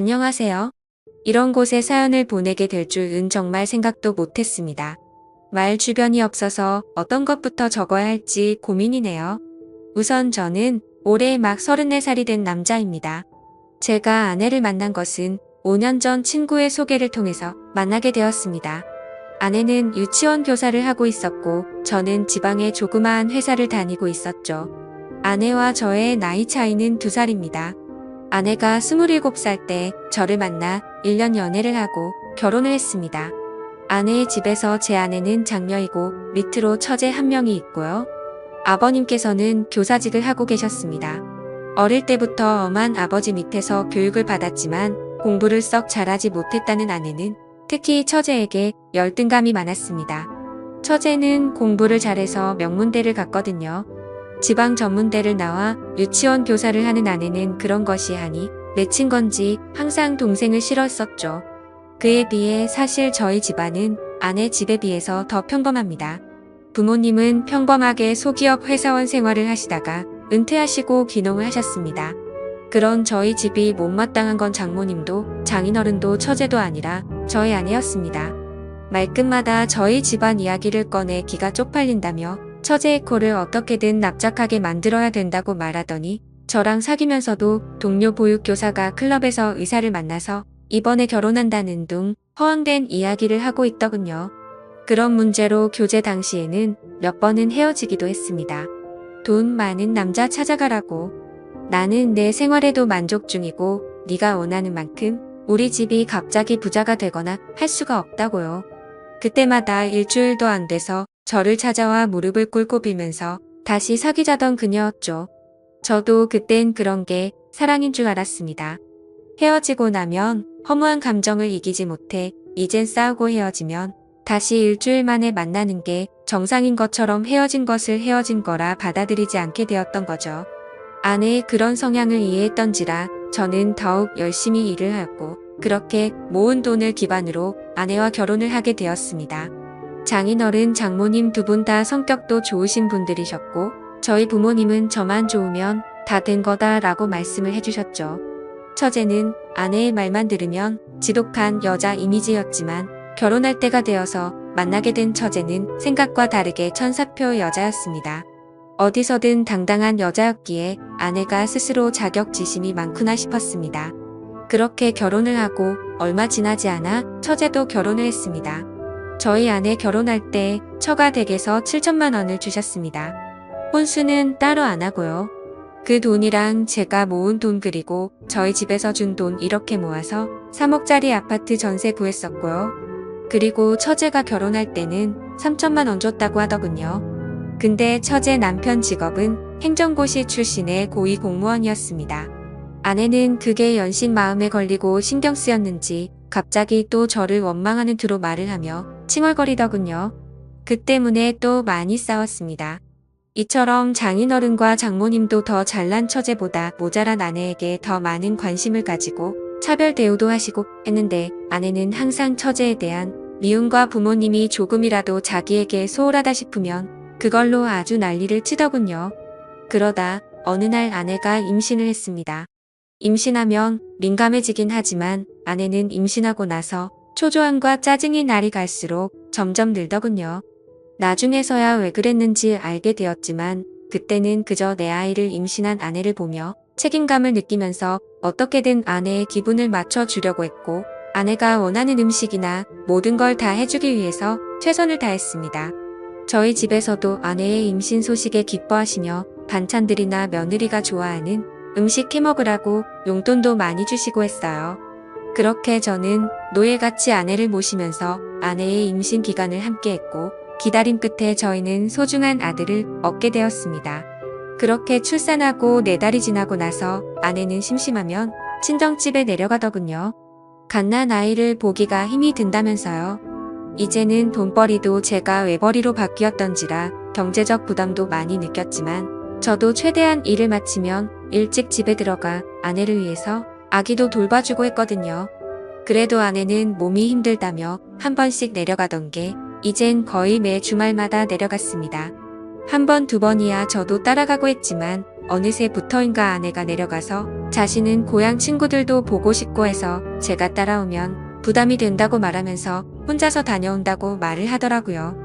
안녕하세요. 이런 곳에 사연을 보내게 될 줄은 정말 생각도 못했습니다. 말 주변이 없어서 어떤 것부터 적어야 할지 고민이네요. 우선 저는 올해 막 34살이 된 남자입니다. 제가 아내를 만난 것은 5년 전 친구의 소개를 통해서 만나게 되었습니다. 아내는 유치원 교사를 하고 있었고 저는 지방의 조그마한 회사를 다니고 있었죠. 아내와 저의 나이 차이는 2살입니다. 아내가 27살 때 저를 만나 1년 연애를 하고 결혼을 했습니다. 아내의 집에서 제 아내는 장녀이고 밑으로 처제 한 명이 있고요. 아버님께서는 교사직을 하고 계셨습니다. 어릴 때부터 엄한 아버지 밑에서 교육을 받았지만 공부를 썩 잘하지 못했다는 아내는 특히 처제에게 열등감이 많았습니다. 처제는 공부를 잘해서 명문대를 갔거든요. 지방 전문대를 나와 유치원 교사를 하는 아내는 그런 것이 아니 맺힌 건지 항상 동생을 싫어했었죠. 그에 비해 사실 저희 집안은 아내 집에 비해서 더 평범합니다. 부모님은 평범하게 소기업 회사원 생활을 하시다가 은퇴하시고 귀농을 하셨습니다. 그런 저희 집이 못마땅한 건 장모님도 장인어른도 처제도 아니라 저희 아내였습니다. 말끝마다 저희 집안 이야기를 꺼내 기가 쪽팔린다며 처제의 코를 어떻게든 납작하게 만들어야 된다고 말하더니 저랑 사귀면서도 동료 보육교사가 클럽에서 의사를 만나서 이번에 결혼한다는 둥 허황된 이야기를 하고 있더군요. 그런 문제로 교제 당시에는 몇 번은 헤어지기도 했습니다. 돈 많은 남자 찾아가라고. 나는 내 생활에도 만족 중이고 네가 원하는 만큼 우리 집이 갑자기 부자가 되거나 할 수가 없다고요. 그때마다 일주일도 안 돼서 저를 찾아와 무릎을 꿇고 빌면서 다시 사귀자던 그녀였죠. 저도 그땐 그런 게 사랑인 줄 알았습니다. 헤어지고 나면 허무한 감정을 이기지 못해 이젠 싸우고 헤어지면 다시 일주일 만에 만나는 게 정상인 것처럼 헤어진 것을 헤어진 거라 받아들이지 않게 되었던 거죠. 아내의 그런 성향을 이해했던지라 저는 더욱 열심히 일을 하고 그렇게 모은 돈을 기반으로 아내와 결혼을 하게 되었습니다. 장인어른, 장모님 두 분 다 성격도 좋으신 분들이셨고 저희 부모님은 저만 좋으면 다 된 거다 라고 말씀을 해주셨죠. 처제는 아내의 말만 들으면 지독한 여자 이미지였지만 결혼할 때가 되어서 만나게 된 처제는 생각과 다르게 천사표 여자였습니다. 어디서든 당당한 여자였기에 아내가 스스로 자격지심이 많구나 싶었습니다. 그렇게 결혼을 하고 얼마 지나지 않아 처제도 결혼을 했습니다. 저희 아내 결혼할 때 처가 댁에서 7천만 원을 주셨습니다. 혼수는 따로 안 하고요. 그 돈이랑 제가 모은 돈 그리고 저희 집에서 준 돈 이렇게 모아서 3억짜리 아파트 전세 구했었고요. 그리고 처제가 결혼할 때는 3천만 원 줬다고 하더군요. 근데 처제 남편 직업은 행정고시 출신의 고위 공무원이었습니다. 아내는 그게 연신 마음에 걸리고 신경 쓰였는지 갑자기 또 저를 원망하는 투로 말을 하며 칭얼거리더군요. 그 때문에 또 많이 싸웠습니다. 이처럼 장인어른과 장모님도 더 잘난 처제보다 모자란 아내에게 더 많은 관심을 가지고 차별 대우도 하시고 했는데 아내는 항상 처제에 대한 미움과 부모님이 조금이라도 자기에게 소홀하다 싶으면 그걸로 아주 난리를 치더군요. 그러다 어느 날 아내가 임신을 했습니다. 임신하면 민감해지긴 하지만 아내는 임신하고 나서 초조함과 짜증이 날이 갈수록 점점 늘더군요. 나중에서야 왜 그랬는지 알게 되었지만 그때는 그저 내 아이를 임신한 아내를 보며 책임감을 느끼면서 어떻게든 아내의 기분을 맞춰주려고 했고 아내가 원하는 음식이나 모든 걸 다 해주기 위해서 최선을 다했습니다. 저희 집에서도 아내의 임신 소식에 기뻐하시며 반찬들이나 며느리가 좋아하는 음식 해먹으라고 용돈도 많이 주시고 했어요. 그렇게 저는 노예같이 아내를 모시면서 아내의 임신 기간을 함께했고 기다림 끝에 저희는 소중한 아들을 얻게 되었습니다. 그렇게 출산하고 4달이 지나고 나서 아내는 심심하면 친정집에 내려가더군요. 갓난 아이를 보기가 힘이 든다면서요. 이제는 돈벌이도 제가 외벌이로 바뀌었던지라 경제적 부담도 많이 느꼈지만 저도 최대한 일을 마치면 일찍 집에 들어가 아내를 위해서 아기도 돌봐주고 했거든요. 그래도 아내는 몸이 힘들다며 한 번씩 내려가던 게 이젠 거의 매 주말마다 내려갔습니다. 한 번, 두 번이야 저도 따라가고 했지만 어느새부터인가 아내가 내려가서 자신은 고향 친구들도 보고 싶고 해서 제가 따라오면 부담이 된다고 말하면서 혼자서 다녀온다고 말을 하더라고요.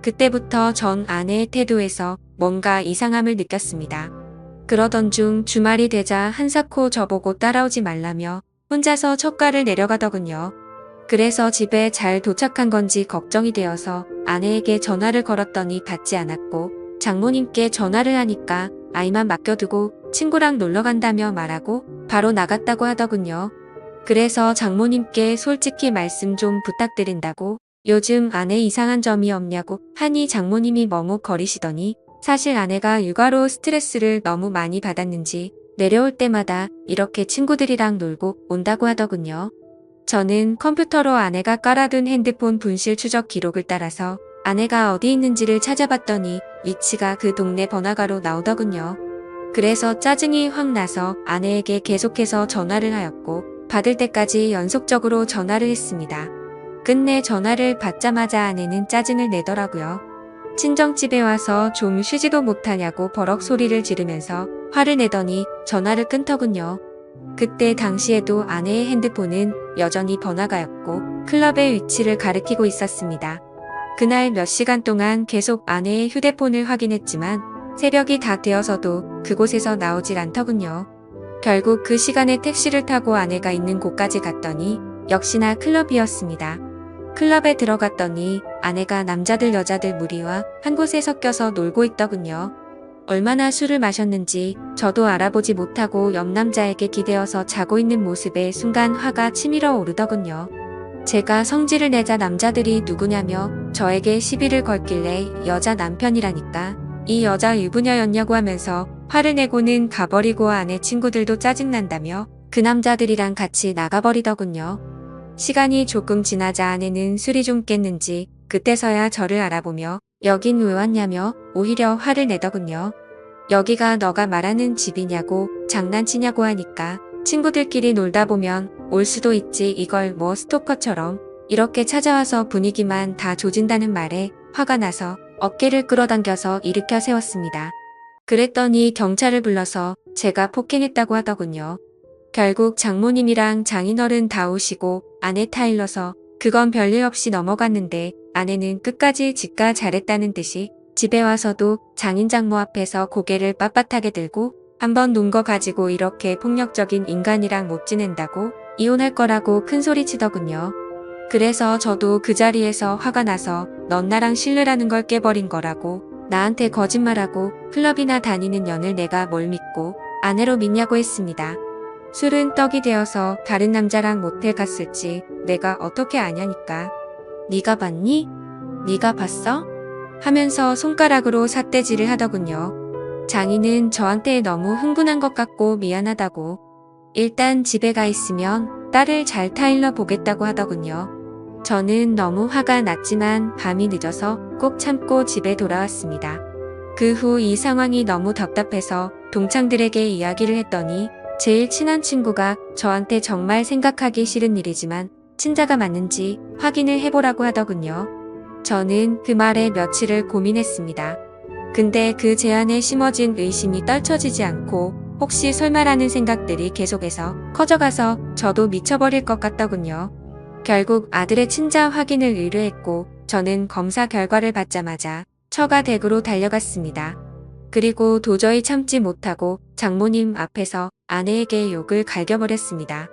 그때부터 전 아내의 태도에서 뭔가 이상함을 느꼈습니다. 그러던 중 주말이 되자 한사코 저보고 따라오지 말라며 혼자서 첫가를 내려가더군요. 그래서 집에 잘 도착한 건지 걱정이 되어서 아내에게 전화를 걸었더니 받지 않았고 장모님께 전화를 하니까 아이만 맡겨두고 친구랑 놀러 간다며 말하고 바로 나갔다고 하더군요. 그래서 장모님께 솔직히 말씀 좀 부탁드린다고 요즘 아내 이상한 점이 없냐고 하니 장모님이 머뭇거리시더니 사실 아내가 육아로 스트레스를 너무 많이 받았는지 내려올 때마다 이렇게 친구들이랑 놀고 온다고 하더군요. 저는 컴퓨터로 아내가 깔아둔 핸드폰 분실 추적 기록을 따라서 아내가 어디 있는지를 찾아봤더니 위치가 그 동네 번화가로 나오더군요. 그래서 짜증이 확 나서 아내에게 계속해서 전화를 하였고 받을 때까지 연속적으로 전화를 했습니다. 끝내 전화를 받자마자 아내는 짜증을 내더라고요. 친정집에 와서 좀 쉬지도 못하냐고 버럭 소리를 지르면서 화를 내더니 전화를 끊더군요. 그때 당시에도 아내의 핸드폰은 여전히 번화가였고 클럽의 위치를 가리키고 있었습니다. 그날 몇 시간 동안 계속 아내의 휴대폰을 확인했지만 새벽이 다 되어서도 그곳에서 나오질 않더군요. 결국 그 시간에 택시를 타고 아내가 있는 곳까지 갔더니 역시나 클럽이었습니다. 클럽에 들어갔더니 아내가 남자들 여자들 무리와 한 곳에 섞여서 놀고 있더군요. 얼마나 술을 마셨는지 저도 알아보지 못하고 옆 남자에게 기대어서 자고 있는 모습에 순간 화가 치밀어 오르더군요. 제가 성질을 내자 남자들이 누구냐며 저에게 시비를 걸길래 여자 남편이라니까 이 여자 유부녀였냐고 하면서 화를 내고는 가버리고 아내 친구들도 짜증난다며 그 남자들이랑 같이 나가버리더군요. 시간이 조금 지나자 아내는 술이 좀 깼는지 그때서야 저를 알아보며 여긴 왜 왔냐며 오히려 화를 내더군요. 여기가 너가 말하는 집이냐고 장난치냐고 하니까 친구들끼리 놀다 보면 올 수도 있지 이걸 뭐 스토커처럼 이렇게 찾아와서 분위기만 다 조진다는 말에 화가 나서 어깨를 끌어당겨서 일으켜 세웠습니다. 그랬더니 경찰을 불러서 제가 폭행했다고 하더군요. 결국 장모님이랑 장인어른 다 오시고 아내 타일러서 그건 별일 없이 넘어갔는데 아내는 끝까지 지가 잘했다는 듯이 집에 와서도 장인장모 앞에서 고개를 빳빳하게 들고 한번 논 거 가지고 이렇게 폭력적인 인간이랑 못 지낸다고 이혼할 거라고 큰 소리 치더군요. 그래서 저도 그 자리에서 화가 나서 넌 나랑 실례라는 걸 깨버린 거라고 나한테 거짓말하고 클럽이나 다니는 년을 내가 뭘 믿고 아내로 믿냐고 했습니다. 술은 떡이 되어서 다른 남자랑 모텔 갔을지 내가 어떻게 아냐니까. 네가 봤니? 네가 봤어? 하면서 손가락으로 삿대질을 하더군요. 장인은 저한테 너무 흥분한 것 같고 미안하다고 일단 집에 가 있으면 딸을 잘 타일러 보겠다고 하더군요. 저는 너무 화가 났지만 밤이 늦어서 꼭 참고 집에 돌아왔습니다. 그 후 이 상황이 너무 답답해서 동창들에게 이야기를 했더니 제일 친한 친구가 저한테 정말 생각하기 싫은 일이지만 친자가 맞는지 확인을 해보라고 하더군요. 저는 그 말에 며칠을 고민했습니다. 근데 그 제안에 심어진 의심이 떨쳐지지 않고 혹시 설마라는 생각들이 계속해서 커져가서 저도 미쳐버릴 것 같더군요. 결국 아들의 친자 확인을 의뢰했고 저는 검사 결과를 받자마자 처가 댁으로 달려갔습니다. 그리고 도저히 참지 못하고 장모님 앞에서 아내에게 욕을 갈겨버렸습니다.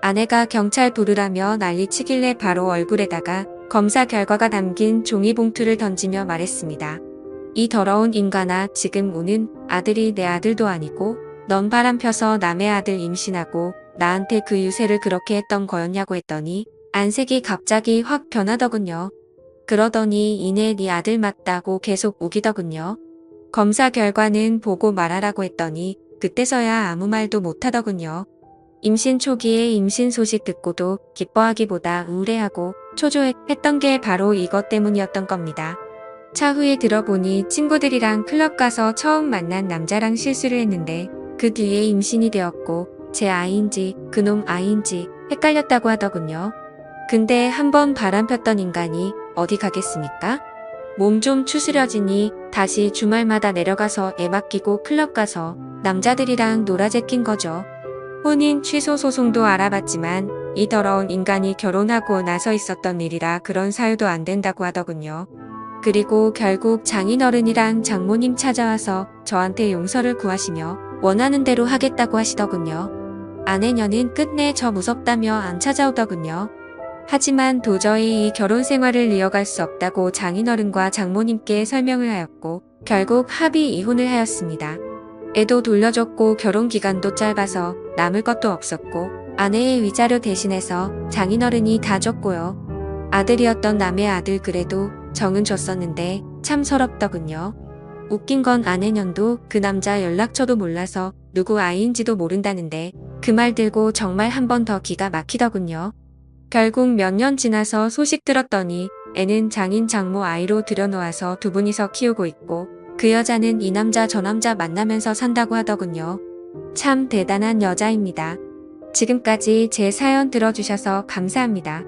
아내가 경찰 부르라며 난리치길래 바로 얼굴에다가 검사 결과가 담긴 종이봉투를 던지며 말했습니다. 이 더러운 인간아, 지금 우는 아들이 내 아들도 아니고 넌 바람 펴서 남의 아들 임신하고 나한테 그 유세를 그렇게 했던 거였냐고 했더니 안색이 갑자기 확 변하더군요. 그러더니 이내 네 아들 맞다고 계속 우기더군요. 검사 결과는 보고 말하라고 했더니 그때서야 아무 말도 못하더군요. 임신 초기에 임신 소식 듣고도 기뻐하기보다 우울해하고 초조했던 게 바로 이것 때문이었던 겁니다. 차후에 들어보니 친구들이랑 클럽 가서 처음 만난 남자랑 실수를 했는데 그 뒤에 임신이 되었고 제 아이인지 그놈 아이인지 헷갈렸다고 하더군요. 근데 한번 바람 폈던 인간이 어디 가겠습니까? 몸 좀 추스려지니 다시 주말마다 내려가서 애 맡기고 클럽 가서 남자들이랑 놀아제낀 거죠. 혼인 취소 소송도 알아봤지만 이 더러운 인간이 결혼하고 나서 있었던 일이라 그런 사유도 안 된다고 하더군요. 그리고 결국 장인어른이랑 장모님 찾아와서 저한테 용서를 구하시며 원하는 대로 하겠다고 하시더군요. 아내녀는 끝내 저 무섭다며 안 찾아오더군요. 하지만 도저히 이 결혼 생활을 이어갈 수 없다고 장인어른과 장모님께 설명을 하였고 결국 합의 이혼을 하였습니다. 애도 돌려줬고 결혼 기간도 짧아서 남을 것도 없었고 아내의 위자료 대신해서 장인어른이 다 줬고요. 아들이었던 남의 아들 그래도 정은 줬었는데 참 서럽더군요. 웃긴 건 아내년도 그 남자 연락처도 몰라서 누구 아이인지도 모른다는데 그 말 들고 정말 한 번 더 기가 막히더군요. 결국 몇 년 지나서 소식 들었더니 애는 장인 장모 아이로 들여놓아서 두 분이서 키우고 있고 그 여자는 이 남자 저 남자 만나면서 산다고 하더군요. 참 대단한 여자입니다. 지금까지 제 사연 들어주셔서 감사합니다.